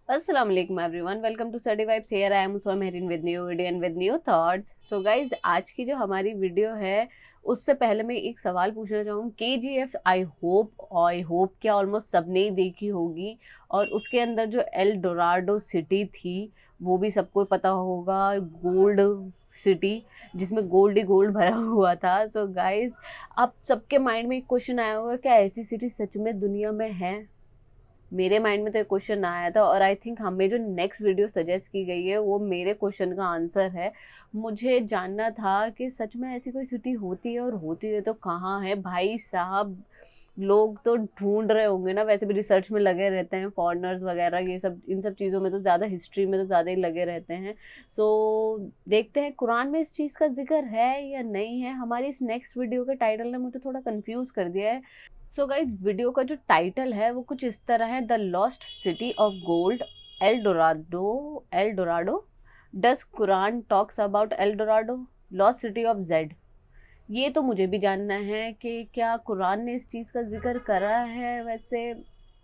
अस्सलाम वालेकुम everyone, welcome to study vibes. Here I am Usma Mehreen with new video and with new thoughts. So guys, आज की जो हमारी वीडियो है उससे पहले मैं एक सवाल पूछना चाहूँ। केजीएफ आई होप क्या ऑलमोस्ट सबने ही देखी होगी, और उसके अंदर जो एल डोराडो सिटी थी वो भी सबको पता होगा। गोल्ड सिटी, जिसमें गोल्ड ही गोल्ड भरा हुआ था। सो गाइज, आप सबके माइंड में एक क्वेश्चन आया होगा, क्या ऐसी सिटी सच में दुनिया में है? मेरे माइंड में तो एक क्वेश्चन आया था, और आई थिंक हमें जो नेक्स्ट वीडियो सजेस्ट की गई है वो मेरे क्वेश्चन का आंसर है। मुझे जानना था कि सच में ऐसी कोई सिटी होती है, और होती है तो कहाँ है भाई साहब। लोग तो ढूंढ रहे होंगे ना, वैसे भी रिसर्च में लगे रहते हैं फॉरेनर्स वगैरह, ये सब इन सब चीज़ों में तो ज़्यादा, हिस्ट्री में तो ज़्यादा ही लगे रहते हैं। सो देखते हैं कुरान में इस चीज़ का जिक्र है या नहीं है। हमारी इस नेक्स्ट वीडियो के टाइटल ने मुझे थोड़ा कंफ्यूज कर दिया है। सो गाइज, वीडियो का जो टाइटल है वो कुछ इस तरह है, the lost city of gold, L Dorado. Does Quran talks about L Dorado, lost city of Z? ये तो मुझे भी जानना है कि क्या कुरान ने इस चीज़ का जिक्र करा है। वैसे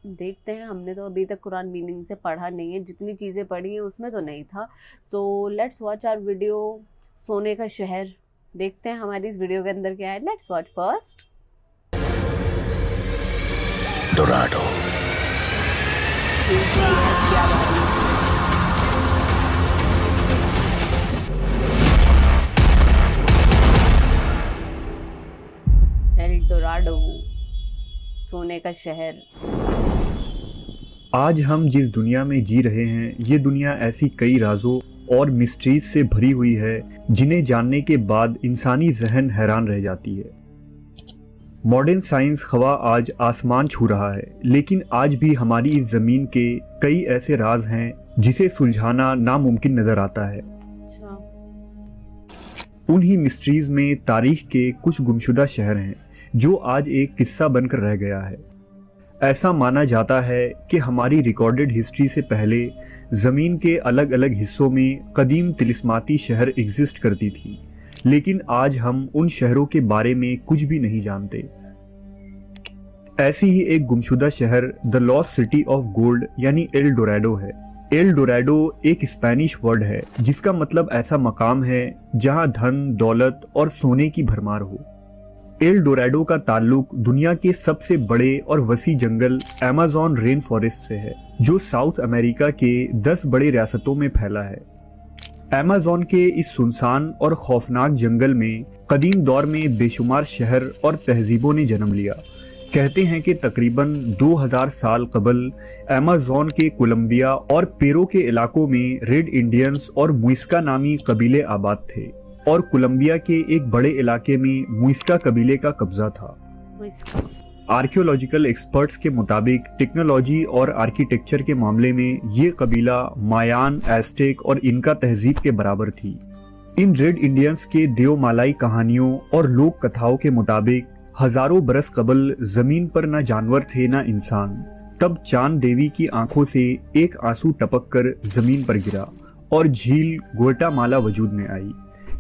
देखते हैं, हमने तो अभी तक कुरान मीनिंग से पढ़ा नहीं है, जितनी चीज़ें पढ़ी हैं उसमें तो नहीं था। So let's watch our video सोने का शहर। देखते हैं हमारी इस वीडियो के अंदर क्या है। Let's watch first. Dorado. L Dorado, सोने का शहर। आज हम जिस दुनिया में जी रहे हैं, ये दुनिया ऐसी कई राजों और मिस्ट्रीज से भरी हुई है जिन्हें जानने के बाद इंसानी जहन हैरान रह जाती है। मॉडर्न साइंस खवा आज आसमान छू रहा है, लेकिन आज भी हमारी इस ज़मीन के कई ऐसे राज हैं जिसे सुलझाना नामुमकिन नज़र आता है। अच्छा। उन्हीं मिस्ट्रीज में तारीख के कुछ गुमशुदा शहर हैं जो आज एक किस्सा बनकर रह गया है। ऐसा माना जाता है कि हमारी रिकॉर्डेड हिस्ट्री से पहले ज़मीन के अलग अलग हिस्सों में कदीम तिलिस्माती शहर एग्जिस्ट करती थी, लेकिन आज हम उन शहरों के बारे में कुछ भी नहीं जानते। ऐसी ही एक गुमशुदा शहर the lost city of gold यानी एल डोराडो है। एल डोराडो एक स्पेनिश वर्ड है जिसका मतलब ऐसा मकाम है जहां धन, दौलत और सोने की भरमार हो। एल डोराडो का ताल्लुक दुनिया के सबसे बड़े और वसी जंगल अमेज़न रेन फॉरेस्ट से है, जो साउथ अमेरिका के 10 बड़े रियासतों में फैला है। अमेज़न के इस सुनसान और खौफनाक जंगल में कदीम दौर में बेशुमार शहर और तहजीबों ने जन्म लिया। कहते हैं कि तकरीबन 2000 साल कबल अमेज़न के कोलंबिया और पेरू के इलाकों में रेड इंडियंस और मुइस्का नामी कबीले आबाद थे, और कोलंबिया के एक बड़े इलाके में मुइस्का कबीले का कब्जा था। आर्कियोलॉजिकल एक्सपर्ट्स के मुताबिक टेक्नोलॉजी और आर्किटेक्चर के मामले में ये कबीला मायान, एस्टेक और इनका तहजीब के बराबर थी। इन रेड इंडियंस के देवमालाई कहानियों और लोक कथाओं के मुताबिक हजारों बरस कबल जमीन पर न जानवर थे न इंसान। तब चांद देवी की आंखों से एक आंसू टपक कर जमीन पर गिरा और झील ग्वाटेमाला वजूद में आई।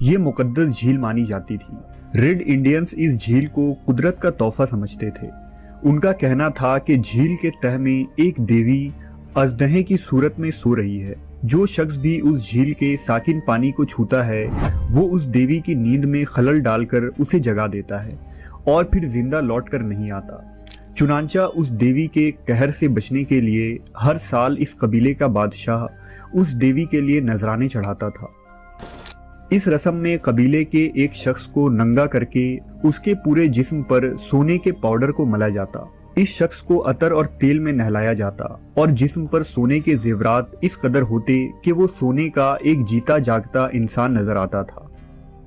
ये मुकद्दस झील मानी जाती थी। रेड इंडियंस इस झील को कुदरत का तोहफा समझते थे। उनका कहना था कि झील के तह में एक देवी अजदहे की सूरत में सो रही है। जो शख्स भी उस झील के साकिन पानी को छूता है वो उस देवी की नींद में खलल डालकर उसे जगा देता है और फिर जिंदा लौट कर नहीं आता। चुनांचा उस देवी के कहर से बचने के लिए हर साल इस कबीले का बादशाह उस देवी के लिए नजराने चढ़ाता था। इस रस्म में कबीले के एक शख्स को नंगा करके उसके पूरे जिस्म पर सोने के पाउडर को मला जाता। इस शख्स को अतर और तेल में नहलाया जाता और जिस्म पर सोने के जेवरात इस कदर होते कि वो सोने का एक जीता जागता इंसान नजर आता था।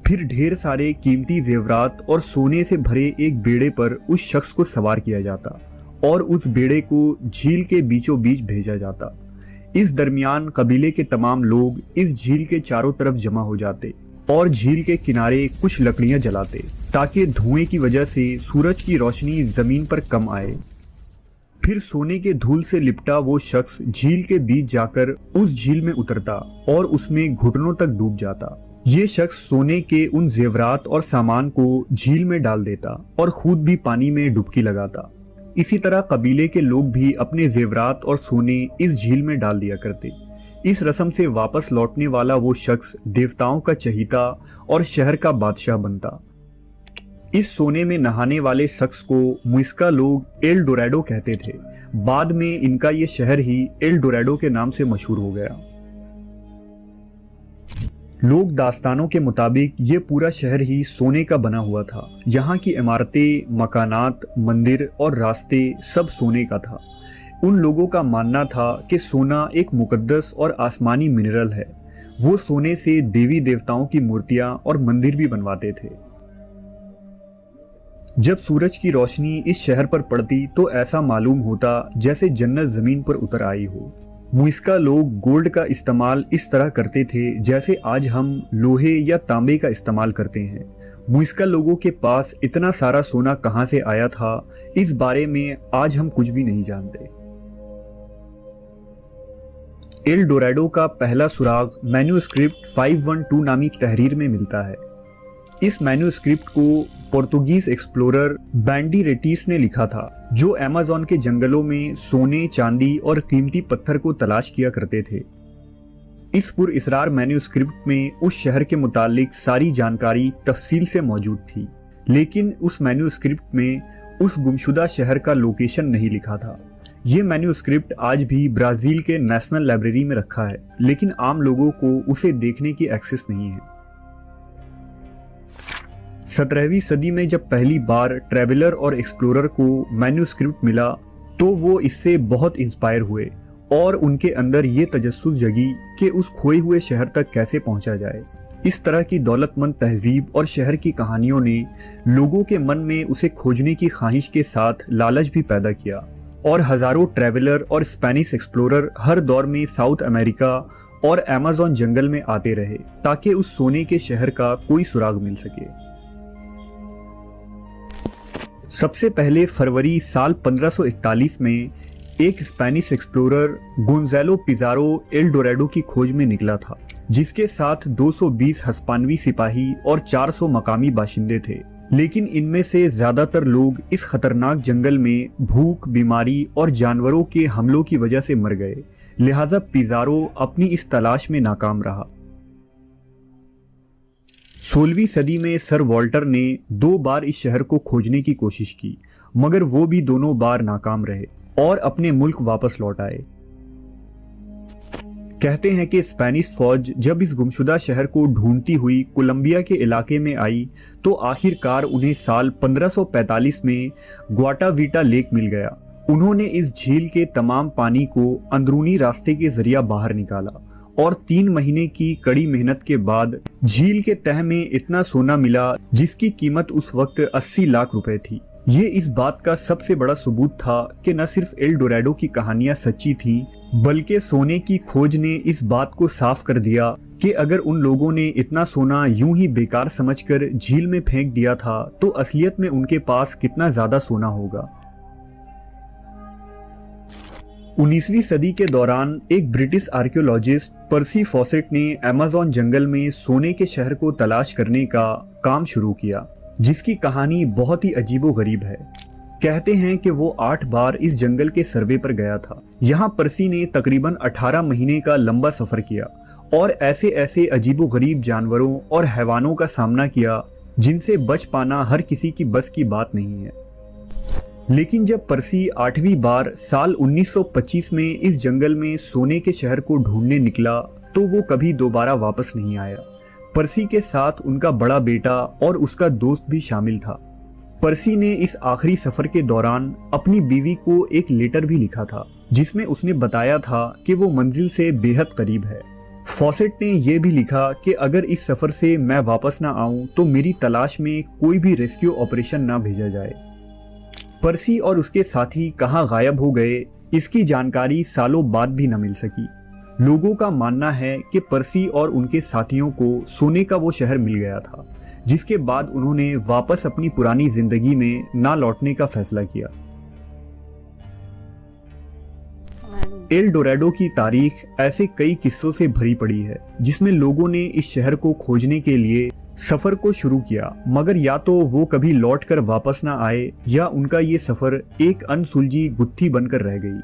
फिर ढेर सारे कीमती जेवरात और सोने से भरे एक बेड़े पर उस शख्स को सवार किया जाता और उस बेड़े को झील के बीचों बीच भेजा जाता। इस दरमियान कबीले के तमाम लोग इस झील के चारों तरफ जमा हो जाते और झील के किनारे कुछ लकड़ियां जलाते ताकि धुएं की वजह से सूरज की रोशनी जमीन पर कम आए। फिर सोने के धूल से लिपटा वो शख्स झील के बीच जाकर उस झील में उतरता और उसमें घुटनों तक डूब जाता। ये शख्स सोने के उन जेवरात और सामान को झील में डाल देता और खुद भी पानी में डुबकी लगाता। इसी तरह कबीले के लोग भी अपने जेवरात और सोने इस झील में डाल दिया करते। इस रस्म से वापस लौटने वाला वो शख्स देवताओं का चहीता और शहर का बादशाह बनता। इस सोने में नहाने वाले शख्स को मुइस्का लोग एल डोराडो कहते थे। बाद में इनका ये शहर ही एल डोराडो के नाम से मशहूर हो गया। लोक दास्तानों के मुताबिक ये पूरा शहर ही सोने का बना हुआ था। यहाँ की इमारतें, मकानात, मंदिर और रास्ते सब सोने का था। उन लोगों का मानना था कि सोना एक मुकद्दस और आसमानी मिनरल है। वो सोने से देवी देवताओं की मूर्तियां और मंदिर भी बनवाते थे। जब सूरज की रोशनी इस शहर पर पड़ती तो ऐसा मालूम होता जैसे जन्नत जमीन पर उतर आई हो। मुइस्का लोग गोल्ड का इस्तेमाल इस तरह करते थे जैसे आज हम लोहे या तांबे का इस्तेमाल करते हैं। मुइस्का लोगों के पास इतना सारा सोना कहां से आया था, इस बारे में आज हम कुछ भी नहीं जानते। एल डोराडो का पहला सुराग मैन्यूस्क्रिप्ट 512 नामी तहरीर में मिलता है। इस मैन्यूस्क्रिप्ट को पोर्तुगीज एक्सप्लोरर बैंडीरेटिस ने लिखा था, जो अमेज़न के जंगलों में सोने, चांदी और कीमती पत्थर को तलाश किया करते थे। इस पुरइसरार मैन्यूस्क्रिप्ट में उस शहर के मुतालिक सारी जानकारी तफसील से मौजूद थी, लेकिन उस मैन्यूस्क्रिप्ट में उस गुमशुदा शहर का लोकेशन नहीं लिखा था। ये मैन्यूस्क्रिप्ट आज भी ब्राजील के नेशनल लाइब्रेरी में रखा है, लेकिन आम लोगों को उसे देखने की एक्सेस नहीं है। 17वीं सदी में जब पहली बार ट्रैवलर और एक्सप्लोरर को मैन्यूस्क्रिप्ट मिला तो वो इससे बहुत इंस्पायर हुए और उनके अंदर ये तजस्सुस जगी कि उस खोए हुए शहर तक कैसे पहुंचा जाए। इस तरह की दौलतमंद तहजीब और शहर की कहानियों ने लोगों के मन में उसे खोजने की ख्वाहिश के साथ लालच भी पैदा किया और हजारों ट्रैवलर और स्पेनिश एक्सप्लोरर हर दौर में साउथ अमेरिका और अमेज़न जंगल में आते रहे ताकि उस सोने के शहर का कोई सुराग मिल सके। सबसे पहले फरवरी साल 1541 में एक Spanish explorer Gonzalo Pizarro L Dorado की खोज में निकला था, जिसके साथ 220 हिस्पानवी सिपाही और 400 मकामी बाशिंदे थे। लेकिन इनमें से ज्यादातर लोग इस खतरनाक जंगल में भूख, बीमारी और जानवरों के हमलों की वजह से मर गए। लिहाजा पिज़ारो अपनी इस तलाश में नाकाम रहा। 16वीं सदी में सर वॉल्टर ने 2 बार इस शहर को खोजने की कोशिश की, मगर वो भी दोनों बार नाकाम रहे और अपने मुल्क वापस लौट आए। कहते हैं कि स्पेनिश फौज जब इस गुमशुदा शहर को ढूंढती हुई कोलंबिया के इलाके में आई तो आखिरकार उन्हें साल 1545 में ग्वाटावीटा लेक मिल गया। उन्होंने इस झील के तमाम पानी को अंदरूनी रास्ते के जरिए बाहर निकाला और 3 महीने की कड़ी मेहनत के बाद झील के तह में इतना सोना मिला जिसकी कीमत उस वक्त 80 लाख रुपए थी। ये इस बात का सबसे बड़ा सबूत था कि न सिर्फ एल डोराडो की कहानियां सच्ची थीं, बल्कि सोने की खोज ने इस बात को साफ कर दिया कि अगर उन लोगों ने इतना सोना यूं ही बेकार समझकर झील में फेंक दिया था तो असलियत में उनके पास कितना ज्यादा सोना होगा। 19वीं सदी के दौरान एक ब्रिटिश आर्कियोलॉजिस्ट पर्सी फॉसेट ने अमेज़न जंगल में सोने के शहर को तलाश करने का काम शुरू किया, जिसकी कहानी बहुत ही अजीबोगरीब है। कहते हैं कि वो 8 बार इस जंगल के सर्वे पर गया था। यहाँ पर्सी ने तकरीबन 18 महीने का लंबा सफर किया और ऐसे ऐसे अजीबोगरीब जानवरों और हैवानों का सामना किया जिनसे बच पाना हर किसी की बस की बात नहीं है। लेकिन जब पर्सी 8वीं बार साल 1925 में इस जंगल में सोने के शहर को ढूंढने निकला तो वो कभी दोबारा वापस नहीं आया। पर्सी के साथ उनका बड़ा बेटा और उसका दोस्त भी शामिल था। पर्सी ने इस आखिरी सफर के दौरान अपनी बीवी को एक लेटर भी लिखा था जिसमें उसने बताया था कि वो मंजिल से बेहद करीब है। फॉसेट ने यह भी लिखा कि अगर इस सफर से मैं वापस ना आऊं तो मेरी तलाश में कोई भी रेस्क्यू ऑपरेशन ना भेजा जाए। पर्सी और उसके साथी कहां गायब हो गए इसकी जानकारी सालों बाद भी न मिल सकी। लोगों का मानना है कि पर्सी और उनके साथियों को सोने का वो शहर मिल गया था, जिसके बाद उन्होंने वापस अपनी पुरानी जिंदगी में ना लौटने का फैसला किया। एल डोराडो की तारीख ऐसे कई किस्सों से भरी पड़ी है जिसमें लोगों ने इस शहर को खोजने के लिए सफर को शुरू किया, मगर या तो वो कभी लौटकर वापस ना आए या उनका ये सफर एक अनसुलझी गुत्थी बनकर रह गई।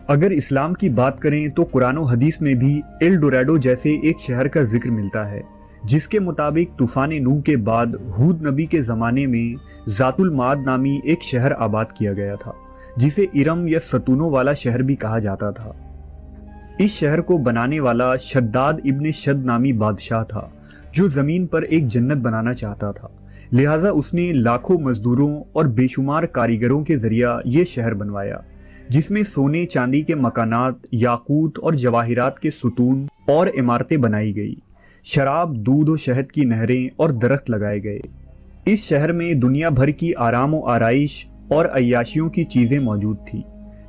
अगर इस्लाम की बात करें तो कुरान और हदीस में भी एल डोराडो जैसे एक शहर का जिक्र मिलता है, जिसके मुताबिक तूफान नूह के बाद हूद नबी के ज़माने में जातुल माद नामी एक शहर आबाद किया गया था, जिसे इरम या सतूनों वाला शहर भी कहा जाता था। इस शहर को बनाने वाला शद्दाद इब्ने शद नामी बादशाह था, जो ज़मीन पर एक जन्नत बनाना चाहता था। लिहाजा उसने लाखों मजदूरों और बेशुमार कारीगरों के जरिया ये शहर बनवाया, जिसमें सोने चांदी के मकानात, याकूत और जवाहिरात के सुतून और इमारतें बनाई गई। शराब, दूध और शहद की नहरें और दरख्त लगाए गए। इस शहर में दुनिया भर की आराम और आराइश और अय्याशियों की चीजें मौजूद थी।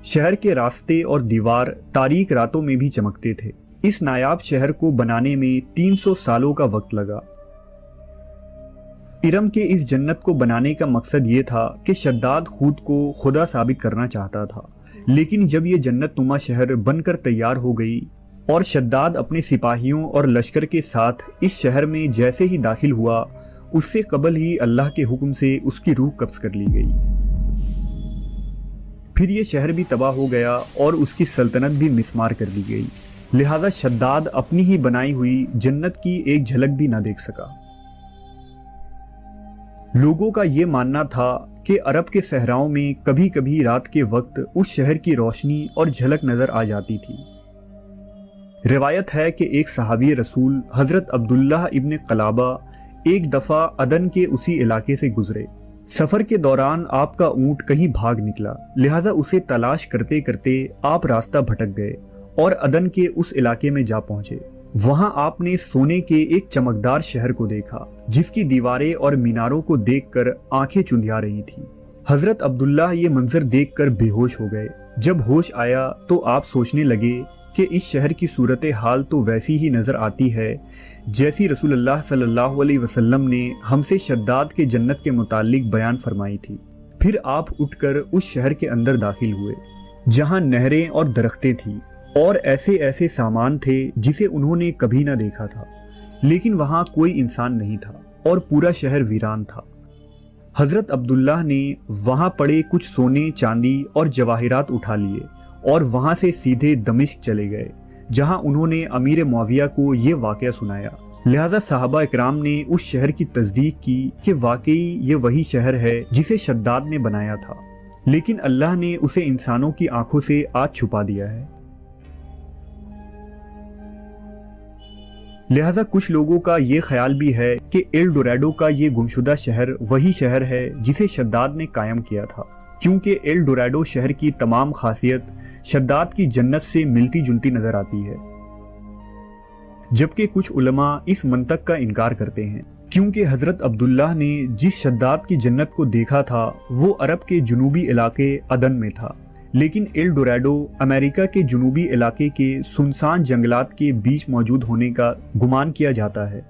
शहर के रास्ते और दीवार तारीक रातों में भी चमकते थे। इस नायाब शहर को बनाने में 300 सालों का वक्त लगा। इरम के इस जन्नत को बनाने का मकसद ये था कि शद्दाद खुद को खुदा साबित करना चाहता था, लेकिन जब ये जन्नत नुमा शहर बनकर तैयार हो गई और शद्दाद अपने सिपाहियों और लश्कर के साथ इस शहर में जैसे ही दाखिल हुआ, उससे कबल ही अल्लाह के हुक्म से उसकी रूह कब्ज कर ली गई। फिर ये शहर भी तबाह हो गया और उसकी सल्तनत भी मिस्मार कर दी गई। लिहाजा शद्दाद अपनी ही बनाई हुई जन्नत की एक झलक भी ना देख सका। लोगों का ये मानना था कि अरब के सहराओं में कभी कभी रात के वक्त उस शहर की रोशनी और झलक नजर आ जाती थी। रिवायत है कि एक सहाबी रसूल हजरत अब्दुल्लाह इब्ने कलाबा एक दफा अदन के उसी इलाके से गुजरे। सफर के दौरान आपका ऊंट कहीं भाग निकला, लिहाजा उसे तलाश करते करते आप रास्ता भटक गए और अदन के उस इलाके में जा पहुंचे। वहां आपने सोने के एक चमकदार शहर को देखा, जिसकी दीवारें और मीनारों को देखकर आंखें चुंधिया रही थी। हजरत अब्दुल्लाह ये मंजर देखकर बेहोश हो गए। जब होश आया तो आप सोचने लगे कि इस शहर की सूरत हाल तो वैसी ही नजर आती है जैसी रसूलुल्लाह सल्लल्लाहु अलैहि वसल्लम ने हमसे शद्दाद के जन्नत के मुतालिक बयान फरमाई थी। फिर आप उठकर उस शहर के अंदर दाखिल हुए, जहां नहरें और दरख्तें थी और ऐसे ऐसे सामान थे जिसे उन्होंने कभी ना देखा था, लेकिन वहां कोई इंसान नहीं था और पूरा शहर वीरान था। हजरत अब्दुल्लाह ने वहां पड़े कुछ सोने, चांदी और जवाहिरात उठा लिए और वहां से सीधे दमिश्क चले गए, जहां उन्होंने अमीर मुआविया को ये वाकया सुनाया। लिहाजा साहबा इकराम ने उस शहर की तस्दीक की कि वाकई ये वही शहर है जिसे शद्दाद ने बनाया था, लेकिन अल्लाह ने उसे इंसानों की आंखों से आज छुपा दिया है। लिहाजा कुछ लोगों का ये ख्याल भी है कि एल डोराडो का ये गुमशुदा शहर वही शहर है जिसे शद्दाद ने कायम किया था, क्योंकि एल डोराडो शहर की तमाम खासियत शद्दाद की जन्नत से मिलती जुलती नजर आती है। जबकि कुछ उलमा इस मंतक का इनकार करते हैं, क्योंकि हजरत अब्दुल्लाह ने जिस शद्दाद की जन्नत को देखा था वो अरब के जुनूबी इलाके अदन में था, लेकिन एल डोराडो अमेरिका के जुनूबी इलाके के सुनसान जंगलात के बीच मौजूद होने का गुमान किया जाता है।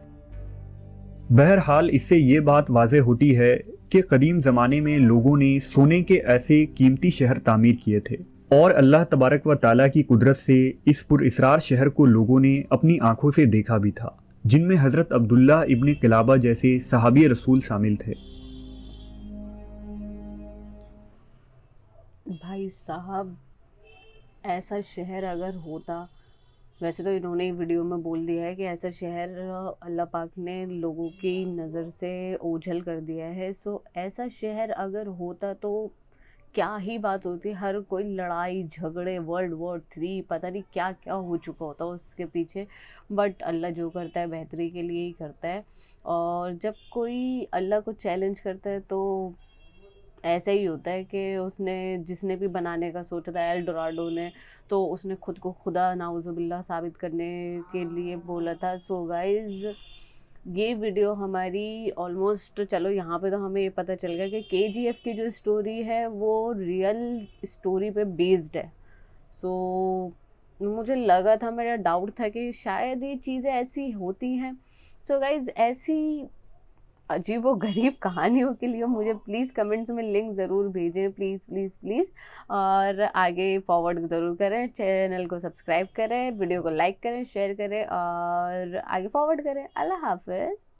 बहरहाल इससे ये बात वाज़ेह होती है कि कदीम ज़माने में लोगों ने सोने के ऐसे कीमती शहर तामीर किए थे और अल्लाह तबारक व ताला की कुदरत से इस पुरइसरार शहर को लोगों ने अपनी आंखों से देखा भी था, जिनमें हज़रत अब्दुल्लाह इब्ने किलाबा जैसे सहाबी रसूल शामिल थे। भाई साहब, ऐसा शहर अगर होता, वैसे तो इन्होंने वीडियो में बोल दिया है कि ऐसा शहर अल्लाह पाक ने लोगों की नज़र से ओझल कर दिया है। सो ऐसा शहर अगर होता तो क्या ही बात होती। हर कोई लड़ाई झगड़े, वर्ल्ड वॉर 3, पता नहीं क्या क्या हो चुका होता उसके पीछे। बट अल्लाह जो करता है बेहतरी के लिए ही करता है, और जब कोई अल्लाह को चैलेंज करता है तो ऐसा ही होता है कि उसने, जिसने भी बनाने का सोचा था एल डोराडो ने, तो उसने खुद को खुदा नाउजुबिल्लाह साबित करने के लिए बोला था। सो गाइज़, ये वीडियो हमारी ऑलमोस्ट, चलो यहाँ पे तो हमें ये पता चल गया कि KGF की जो स्टोरी है वो रियल स्टोरी पे बेस्ड है। सो मुझे लगा था, मेरा डाउट था कि शायद ये चीज़ें ऐसी होती हैं। सो गाइज़, ऐसी अजीब व गरीब कहानियों के लिए मुझे प्लीज़ कमेंट्स में लिंक ज़रूर भेजें, प्लीज़ प्लीज़ प्लीज़। और आगे फॉरवर्ड ज़रूर करें, चैनल को सब्सक्राइब करें, वीडियो को लाइक करें, शेयर करें और आगे फॉरवर्ड करें। अल्लाह हाफ़िज़।